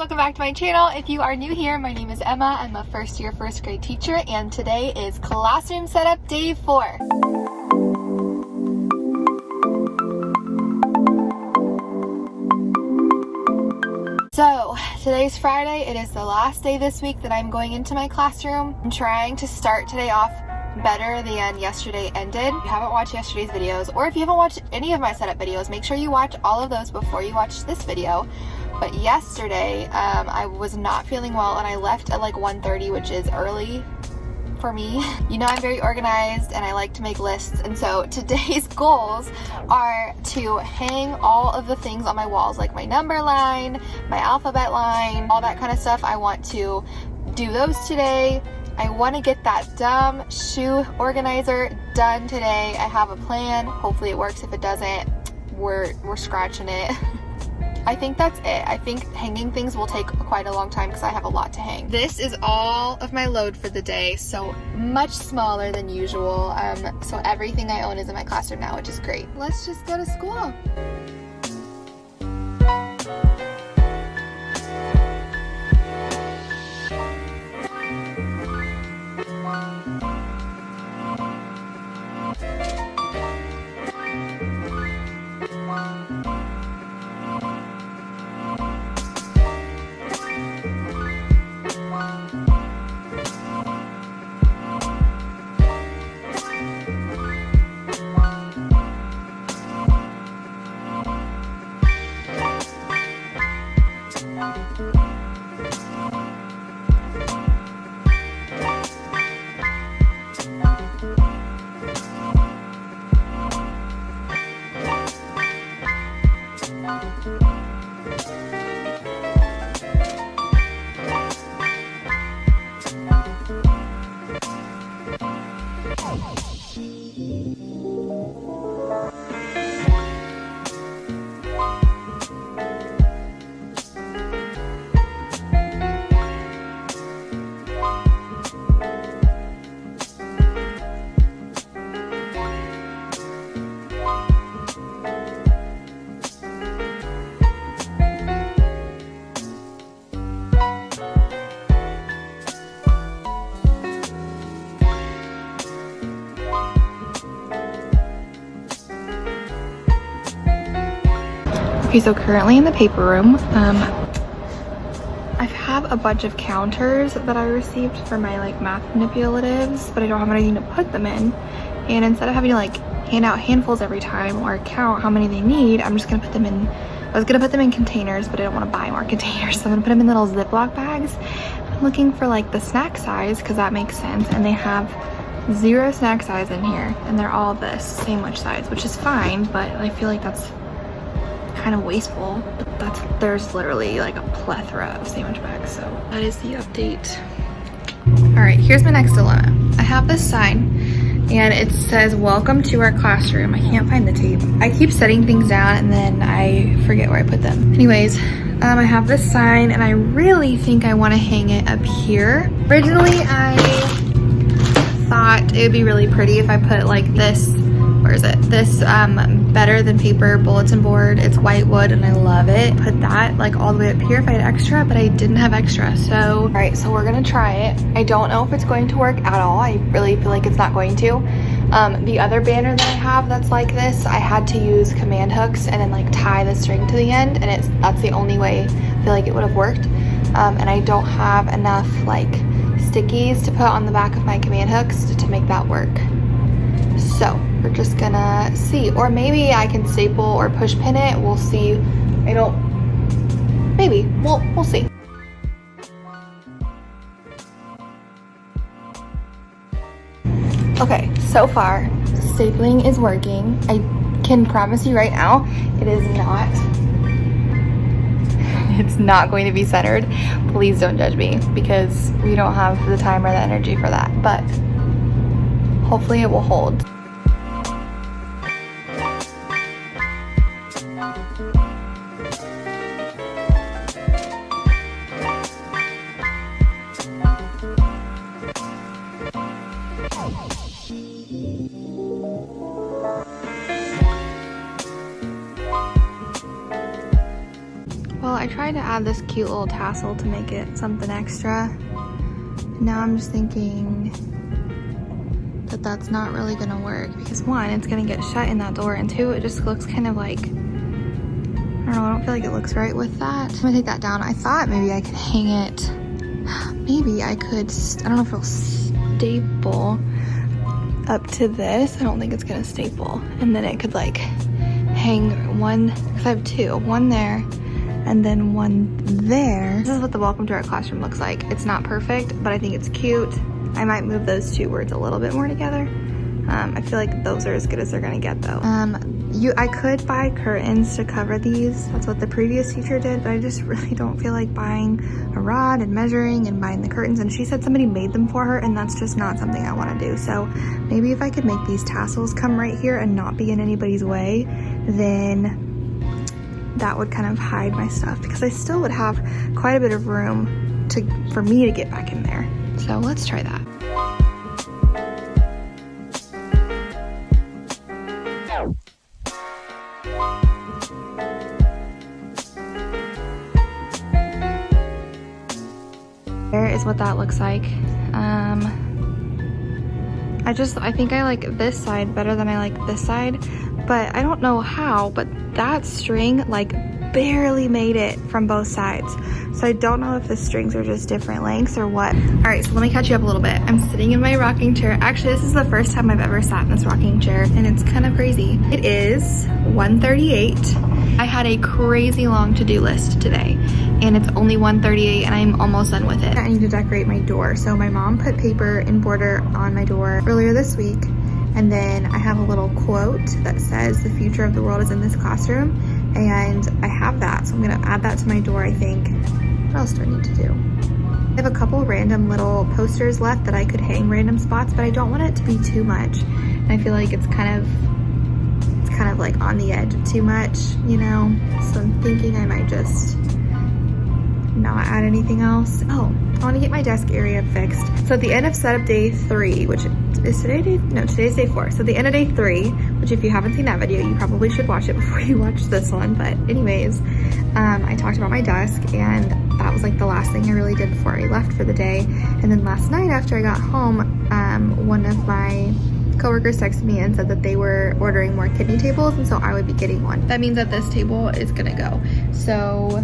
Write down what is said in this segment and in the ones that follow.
welcome back to my channel. If you are new here, my name is Emma. I'm a first year first grade teacher, and today is classroom setup day 4. So today's Friday. It is the last day this week that I'm going into my classroom. I'm trying to start today off better than yesterday ended. If you haven't watched yesterday's videos, or if you haven't watched any of my setup videos, make sure you watch all of those before you watch this video. But yesterday, I was not feeling well and I left at like 1:30, which is early for me. You know, I'm very organized and I like to make lists, and so today's goals are to hang all of the things on my walls, like my number line, my alphabet line, all that kind of stuff. I want to do those today. I want to get that dumb shoe organizer done today. I have a plan. Hopefully it works. If it doesn't, we're scratching it. I think that's it. I think hanging things will take quite a long time because I have a lot to hang. This is all of my load for the day, so much smaller than usual. So everything I own is in my classroom now, which is great. Let's just go to school. Okay, so currently in the paper room, I have a bunch of counters that I received for my like math manipulatives, but I don't have anything to put them in. And instead of having to like hand out handfuls every time or count how many they need, I'm just gonna put them in, I was gonna put them in containers, but I don't wanna buy more containers. So I'm gonna put them in little Ziploc bags. I'm looking for like the snack size, because that makes sense. And they have 0 snack size in here, and they're all the sandwich size, which is fine, but I feel like that's kind of wasteful. There's literally like a plethora of sandwich bags, so that is the update. All right, here's my next dilemma. I have this sign and it says welcome to our classroom. I can't find the tape. I keep setting things down and then I forget where I put them. Anyways, I have this sign and I really think I want to hang it up here. Originally I thought it would be really pretty if I put like this, where is it? This better than paper bulletin board. It's white wood and I love it. Put that like all the way up here if I had extra, but I didn't have extra. So, all right, so we're gonna try it. I don't know if it's going to work at all. I really feel like it's not going to. The other banner that I have that's like this, I had to use command hooks and then like tie the string to the end, and that's the only way I feel like it would have worked. And I don't have enough like stickies to put on the back of my command hooks to make that work. So we're just gonna see, or maybe I can staple or push pin it. We'll see. Maybe we'll see. Okay, so far stapling is working. I can promise you right now, it's not going to be centered. Please don't judge me, because we don't have the time or the energy for that, but hopefully it will hold. Well, I tried to add this cute little tassel to make it something extra. Now I'm just thinking that that's not really gonna work because one, it's gonna get shut in that door, and two, it just looks kind of like, I don't know, I don't feel like it looks right with that. I'm gonna take that down. I thought maybe I could hang it, maybe I could, I don't know if it'll staple up to this. I don't think it's gonna staple. And then it could like hang one, because I have two, one there and then one there. This is what the welcome to our classroom looks like. It's not perfect, but I think it's cute. I might move those two words a little bit more together. I feel like those are as good as they're gonna get though. I could buy curtains to cover these. That's what the previous teacher did, but I just really don't feel like buying a rod and measuring and buying the curtains. And she said somebody made them for her, and that's just not something I wanna do. So maybe if I could make these tassels come right here and not be in anybody's way, then that would kind of hide my stuff, because I still would have quite a bit of room for me to get back in there. So let's try that. There is what that looks like. I think I like this side better than I like this side, but I don't know how, but that string like barely made it from both sides. So I don't know if the strings are just different lengths or what. All right, so let me catch you up a little bit. I'm sitting in my rocking chair. Actually, this is the first time I've ever sat in this rocking chair, and it's kind of crazy. It is 1:38. I had a crazy long to-do list today, and it's only 1:38 and I'm almost done with it. I need to decorate my door. So my mom put paper and border on my door earlier this week, and then I have a little quote that says, "The future of the world is in this classroom," and I have that, so I'm gonna add that to my door, I think. What else do I need to do? I have a couple random little posters left that I could hang random spots, but I don't want it to be too much. And I feel like it's kind of like on the edge of too much, you know? So I'm thinking I might just not add anything else. Oh, I want to get my desk area fixed. So at the end of setup day 3, which is today's day 4. So the end of day 3, which if you haven't seen that video, you probably should watch it before you watch this one. But anyways, I talked about my desk, and that was like the last thing I really did before I left for the day. And then last night after I got home, one of my coworkers texted me and said that they were ordering more kidney tables, and so I would be getting one. That means that this table is gonna go. So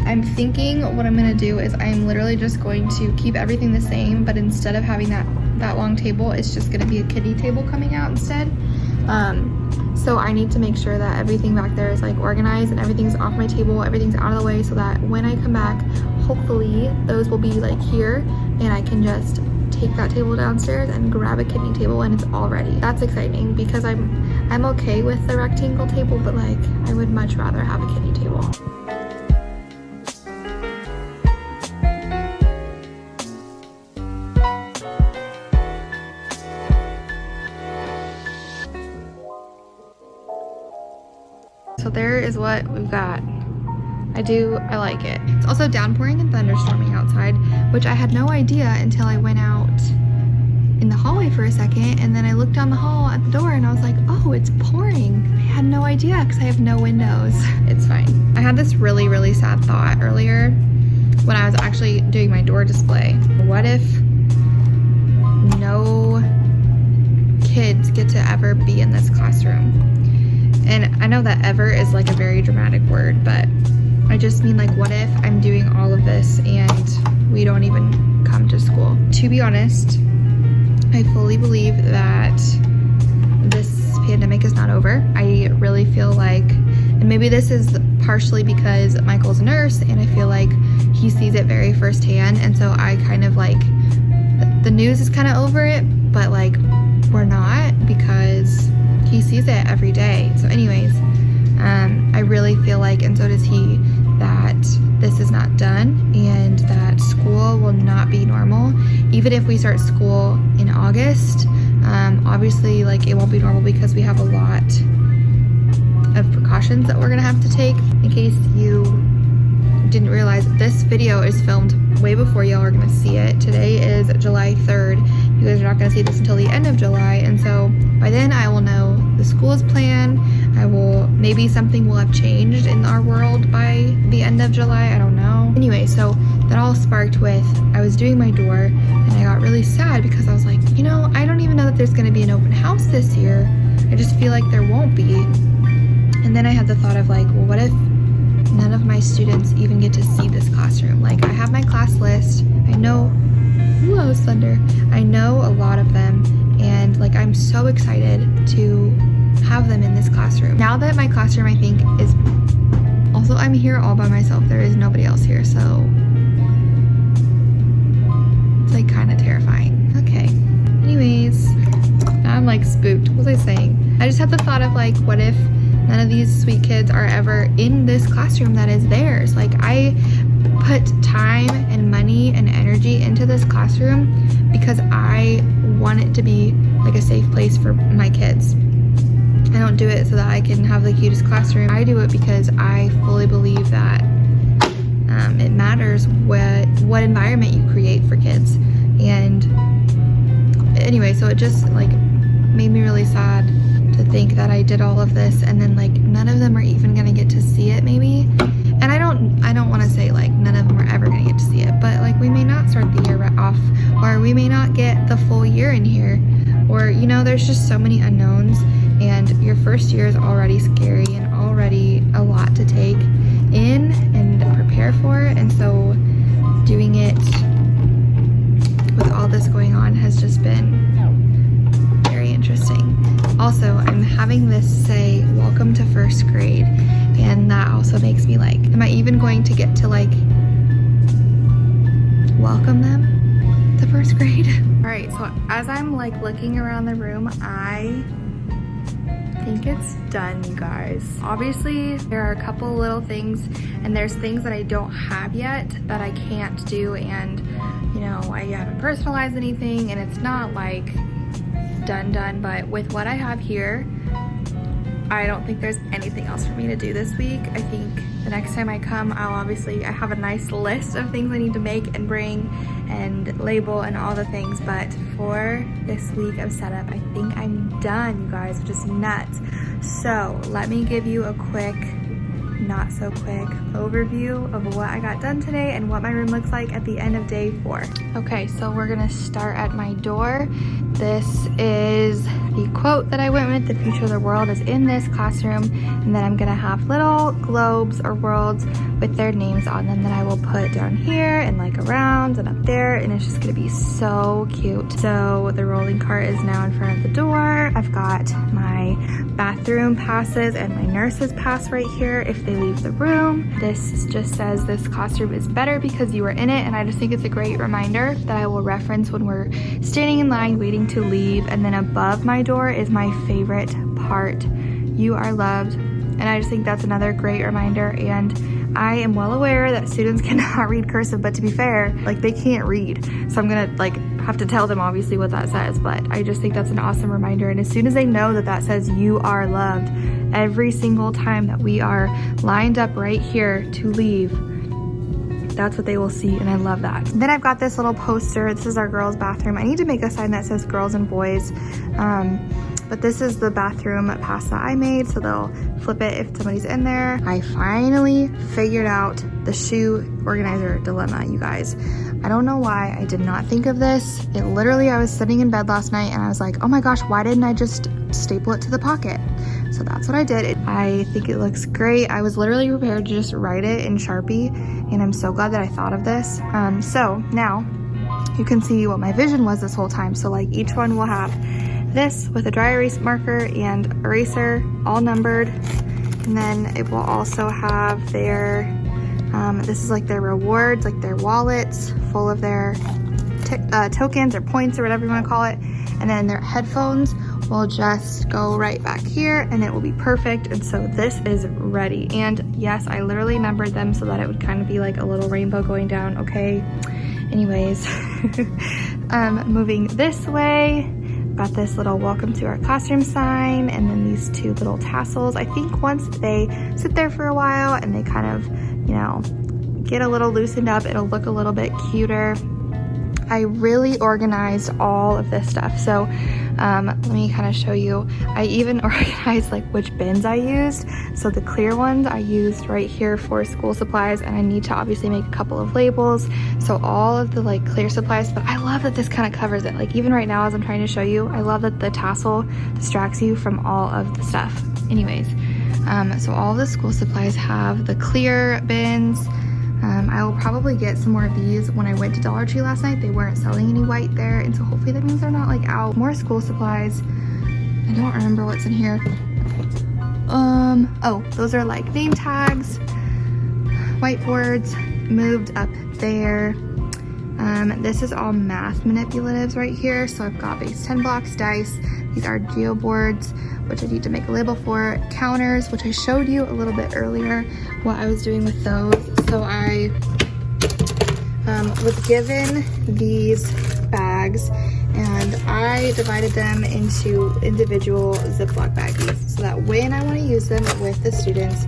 I'm thinking what I'm gonna do is I'm literally just going to keep everything the same, but instead of having that long table, it's just gonna be a kiddie table coming out instead. So I need to make sure that everything back there is like organized and everything's off my table, everything's out of the way, so that when I come back, hopefully those will be like here, and I can just take that table downstairs and grab a kidney table and it's all ready. That's exciting because I'm okay with the rectangle table, but like I would much rather have a kidney table. So there is what we've got. I like it. It's also downpouring and thunderstorming outside, which I had no idea until I went out in the hallway for a second, and then I looked down the hall at the door and I was like, oh, it's pouring. I had no idea because I have no windows. It's fine. I had this really, really sad thought earlier when I was actually doing my door display. What if no kids get to ever be in this classroom? And I know that ever is like a very dramatic word, but I just mean like, what if I'm doing all of this and we don't even come to school? To be honest, I fully believe that this pandemic is not over. I really feel like, and maybe this is partially because Michael's a nurse and I feel like he sees it very firsthand, and so I kind of like, the news is kind of over it, but like we're not, because he sees it every day. So anyways, I really feel like, and so does he, that this is not done and that school will not be normal. Even if we start school in August, obviously like it won't be normal because we have a lot of precautions that we're gonna have to take. In case you didn't realize, this video is filmed way before y'all are gonna see it. Today is July 3rd you guys are not gonna see this until the end of July. And so by then I will know the school's plan. Maybe something will have changed in our world by the end of July, I don't know. Anyway, so that all sparked with, I was doing my door and I got really sad because I was like, you know, I don't even know that there's gonna be an open house this year. I just feel like there won't be. And then I had the thought of like, well, what if none of my students even get to see this classroom? Like, I have my class list. I know, whoa, thunder. I know a lot of them, and like, I'm so excited to have them in this classroom. Now that my classroom, I think, is also, I'm here all by myself. There is nobody else here, so it's like kind of terrifying. Okay. Anyways, now I'm like spooked. What was I saying? I just had the thought of like, what if none of these sweet kids are ever in this classroom that is theirs? Like, I put time and money and energy into this classroom because I want it to be like a safe place for my kids. I don't do it so that I can have the cutest classroom. I do it because I fully believe that it matters what environment you create for kids. And anyway, so it just like made me really sad to think that I did all of this and then like none of them are even gonna get to see it maybe. And I don't want to say like none of them are ever gonna get to see it, but like we may not start the year off, or we may not get the full year in here, or you know, there's just so many unknowns, and your first year is already scary and already a lot to take in and prepare for. And so doing it with all this going on has just been very interesting. Also, I'm having this say, welcome to first grade. And that also makes me like, am I even going to get to like welcome them to first grade? All right, so as I'm like looking around the room, I think it's done, you guys. Obviously, there are a couple little things, and there's things that I don't have yet that I can't do, and you know, I haven't personalized anything, and it's not like done, but with what I have here, I don't think there's anything else for me to do this week. I think the next time I come, I have a nice list of things I need to make and bring and label and all the things, but for this week of setup, I think I'm done, you guys, which is nuts. So let me give you a quick, not so quick overview of what I got done today and what my room looks like at the end of day 4. Okay, so we're gonna start at my door. This is the quote that I went with, the future of the world is in this classroom, and then I'm gonna have little globes or worlds with their names on them that I will put down here and like around and up there, and it's just gonna be so cute. So the rolling cart is now in front of the door. I've got my bathroom passes and my nurse's pass right here if they leave the room. This just says this classroom is better because you were in it, and I just think it's a great reminder that I will reference when we're standing in line waiting to leave. And then above my door is my favorite part, you are loved, and I just think that's another great reminder. And I am well aware that students cannot read cursive, but to be fair, like they can't read, so I'm gonna like have to tell them obviously what that says, but I just think that's an awesome reminder. And as soon as they know that that says you are loved, every single time that we are lined up right here to leave, that's what they will see, and I love that. Then I've got this little poster. This is our girls' bathroom. I need to make a sign that says girls and boys, but this is the bathroom pass that I made, so they'll flip it if somebody's in there. I finally figured out the shoe organizer dilemma, you guys. I don't know why I did not think of this. It literally, I was sitting in bed last night and I was like, oh my gosh, why didn't I just staple it to the pocket? So that's what I did. I think it looks great. I was literally prepared to just write it in Sharpie, and I'm so glad that I thought of this. So now you can see what my vision was this whole time. So like each one will have this with a dry erase marker and eraser, all numbered. And then it will also have their, this is like their rewards, like their wallets full of their tokens or points or whatever you want to call it. And then their headphones will just go right back here and it will be perfect. And so this is ready. And yes, I literally numbered them so that it would kind of be like a little rainbow going down. Okay, anyways, moving this way, got this little welcome to our classroom sign, and then these two little tassels. I think once they sit there for a while and they kind of, you know, get a little loosened up, it'll look a little bit cuter. I really organized all of this stuff. So let me kind of show you. I even organized like which bins I used. So the clear ones I used right here for school supplies, and I need to obviously make a couple of labels. So all of the like clear supplies, but I love that this kind of covers it. Like even right now as I'm trying to show you, I love that the tassel distracts you from all of the stuff. Anyways, so all of the school supplies have the clear bins. I will probably get some more of these. When I went to Dollar Tree last night, they weren't selling any white there, and so hopefully that means they're not like out. More school supplies. I don't remember what's in here. Oh, those are like name tags, whiteboards, moved up there. This is all math manipulatives right here. So I've got base 10 blocks, dice. These are geo boards, which I need to make a label for. Counters, which I showed you a little bit earlier what I was doing with those. So I was given these bags, and I divided them into individual Ziploc baggies so that when I want to use them with the students,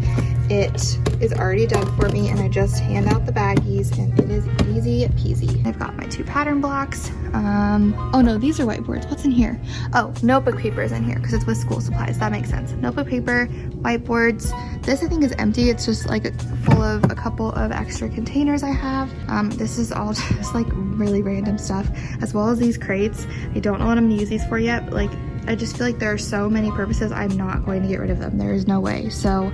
it is already done for me, and I just hand out the baggies and it is easy peasy. I've got my 2 pattern blocks. Oh no, these are whiteboards. What's in here? Oh, notebook paper is in here because it's with school supplies. That makes sense. Notebook paper, whiteboards. This I think is empty. It's just like full of a couple of extra containers I have. This is all just like really random stuff, as well as these crates. I don't know what I'm gonna use these for yet, but like I just feel like there are so many purposes I'm not going to get rid of them. There is no way. So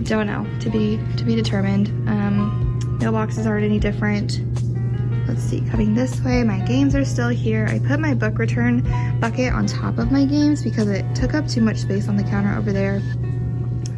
don't know, to be determined. Mailboxes aren't any different. Let's see, coming this way, my games are still here. I put my book return bucket on top of my games because it took up too much space on the counter over there.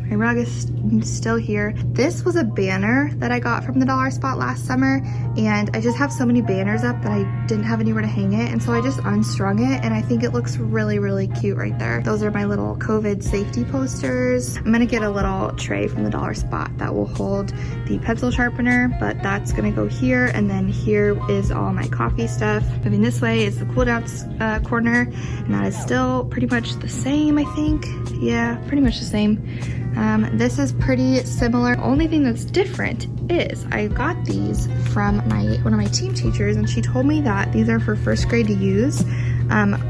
My rug is still here. This was a banner that I got from the dollar spot last summer, and I just have so many banners up that I didn't have anywhere to hang it, and so I just unstrung it, and I think it looks really, really cute right there. Those are my little COVID safety posters. I'm gonna get a little tray from the dollar spot that will hold the pencil sharpener, but that's gonna go here, and then here is all my coffee stuff. Moving this way is the cool down corner, and that is still pretty much the same, I think. Yeah, pretty much the same. This is pretty similar. Only thing that's different is I got these from one of my team teachers, and she told me that these are for first grade to use.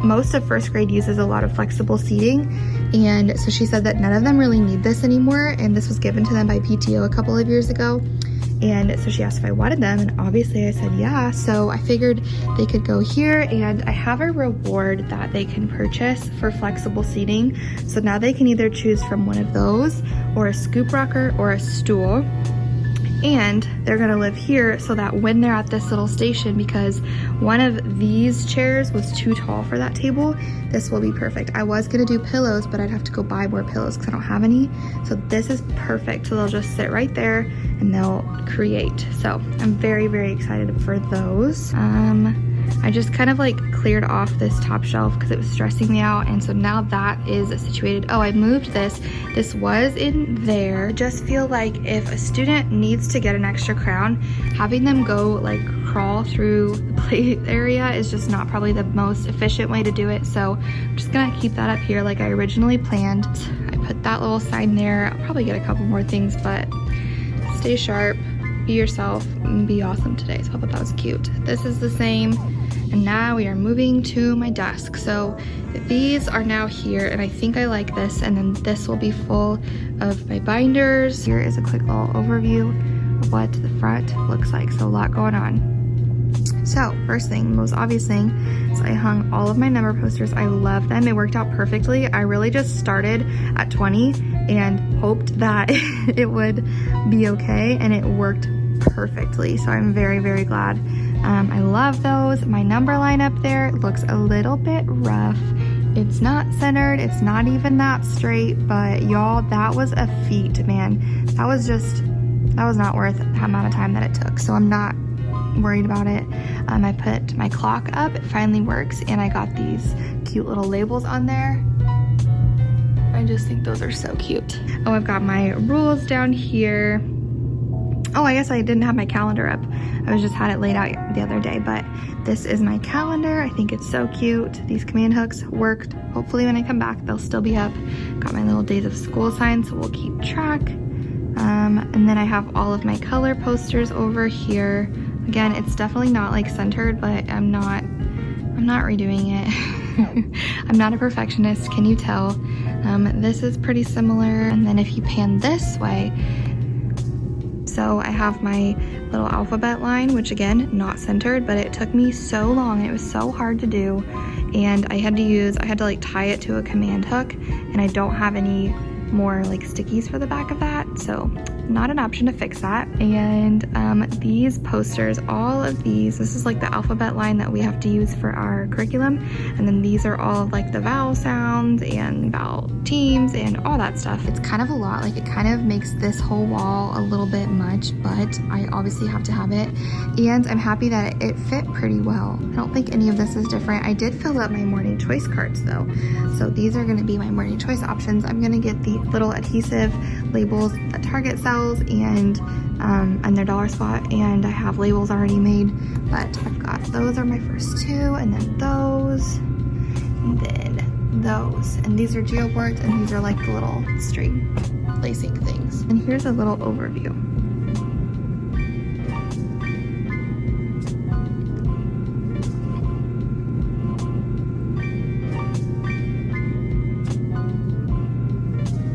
Most of first grade uses a lot of flexible seating, and so she said that none of them really need this anymore, and this was given to them by PTO a couple of years ago. And so she asked if I wanted them, and obviously I said yeah. So I figured they could go here, and I have a reward that they can purchase for flexible seating. So now they can either choose from one of those, or a scoop rocker, or a stool. And they're gonna live here so that when they're at this little station, because one of these chairs was too tall for that table, this will be perfect. I was gonna do pillows, but I'd have to go buy more pillows because I don't have any. So this is perfect. So they'll just sit right there and they'll create. So I'm very, very excited for those. I just kind of like cleared off this top shelf because it was stressing me out, and so now that is situated. Oh, I moved this. This was in there. I just feel like if a student needs to get an extra crown, having them go like crawl through the play area is just not probably the most efficient way to do it. So I'm just gonna keep that up here like I originally planned. I put that little sign there. I'll probably get a couple more things, but stay sharp, be yourself, and be awesome today. So I thought that was cute. This is the same. And now we are moving to my desk. So these are now here, and I think I like this, and then this will be full of my binders. Here is a quick little overview of what the front looks like. So a lot going on. So first thing, most obvious thing, is I hung all of my number posters. I love them. It worked out perfectly. I really just started at 20 and hoped that it would be okay, and it worked perfectly. So I'm very, very glad. I love those. My number line up there looks a little bit rough. It's not centered. It's not even that straight, but y'all, that was a feat, man. That was not worth the amount of time that it took. So I'm not worried about it. I put my clock up. It finally works, and I got these cute little labels on there. I just think those are so cute. Oh, I've got my rules down here. Oh, I guess I didn't have my calendar up. I just had it laid out the other day, but this is my calendar. I think it's so cute. These command hooks worked. Hopefully when I come back, they'll still be up. Got my little days of school signs, so we'll keep track. And then I have all of my color posters over here. Again, it's definitely not like centered, but I'm not redoing it. I'm not a perfectionist, can you tell? This is pretty similar. And then if you pan this way, so I have my little alphabet line, which again, not centered, but it took me so long. It was so hard to do. And I had to like tie it to a command hook, and I don't have any more like stickies for the back of that. So not an option to fix that. And these posters, all of these, this is like the alphabet line that we have to use for our curriculum. And then these are all of like the vowel sounds and vowel teams and all that stuff. It's kind of a lot, like it kind of makes this whole wall a little bit much, but I obviously have to have it. And I'm happy that it fit pretty well. I don't think any of this is different. I did fill up my morning choice cards though. So these are gonna be my morning choice options. I'm gonna get the little adhesive labels that Target sells and their dollar spot, and I have labels already made, but I've got those are my first two, and then those, and then those, and these are geoboards, and these are like the little string lacing things. And here's a little overview.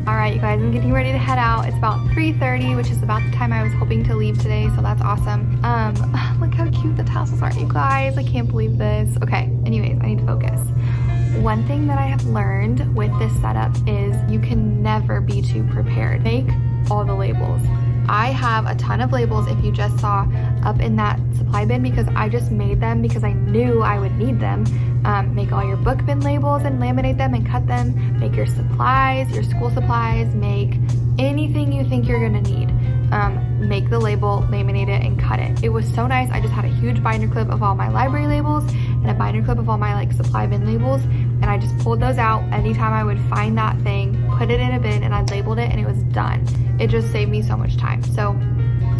Alright, you guys, I'm getting ready to head out. It's about 3:30, which is about the time I was hoping to leave today, so that's awesome. Look how cute the tassels are, you guys. I can't believe this. Okay, anyways, I need to focus. One thing that I have learned with this setup is you can never be too prepared. Make all the labels. I have a ton of labels, if you just saw up in that supply bin, because I just made them because I knew I would need them. Make all your book bin labels and laminate them and cut them. Make your supplies, your school supplies, make anything you think you're gonna need. Make the label, laminate it, and cut it. It was so nice. I just had a huge binder clip of all my library labels and a binder clip of all my like supply bin labels, and I just pulled those out anytime I would find that thing, put it in a bin, and I labeled it, and it was done. It just saved me so much time. So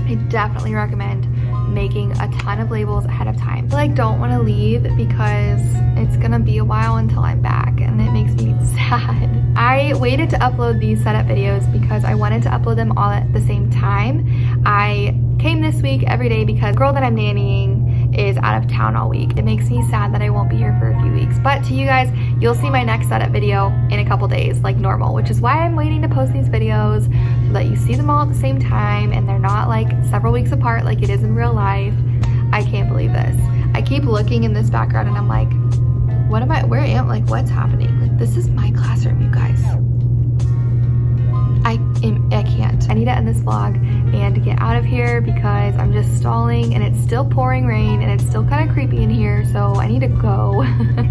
I definitely recommend making a ton of labels ahead of time. I like don't want to leave because it's gonna be a while until I'm back, and it makes me sad. I waited to upload these setup videos because I wanted to upload them all at the same time. I came this week every day because the girl that I'm nannying is out of town all week. It makes me sad that I won't be here for a few weeks, but to you guys, you'll see my next setup video in a couple days like normal, which is why I'm waiting to post these videos so that you see them all at the same time and they're not like several weeks apart like it is in real life. I can't believe this. I keep looking in this background and I'm like, what's happening? Like, this is my classroom, you guys. I can't. I need to end this vlog and get out of here because I'm just stalling and it's still pouring rain and it's still kind of creepy in here, so I need to go.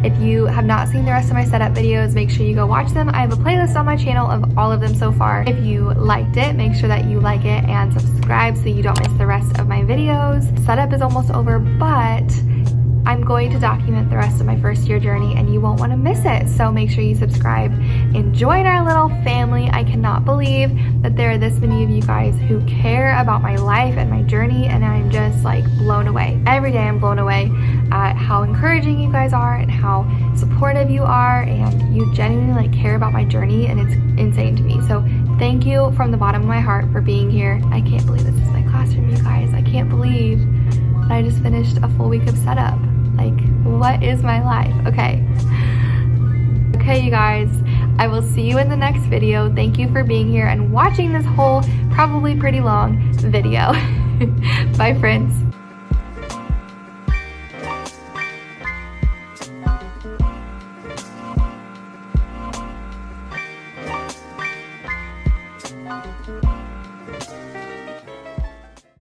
If you have not seen the rest of my setup videos, make sure you go watch them. I have a playlist on my channel of all of them so far. If you liked it, make sure that you like it and subscribe so you don't miss the rest of my videos. Setup is almost over, but I'm going to document the rest of my first year journey and you won't want to miss it. So make sure you subscribe and join our little family. I cannot believe that there are this many of you guys who care about my life and my journey, and I'm just like blown away. Every day I'm blown away at how encouraging you guys are and how supportive you are, and you genuinely like care about my journey, and it's insane to me. So thank you from the bottom of my heart for being here. I can't believe this is my classroom, you guys. I can't believe that I just finished a full week of setup. Like, what is my life? Okay, you guys, I will see you in the next video. Thank you for being here and watching this whole, probably pretty long video. Bye, friends.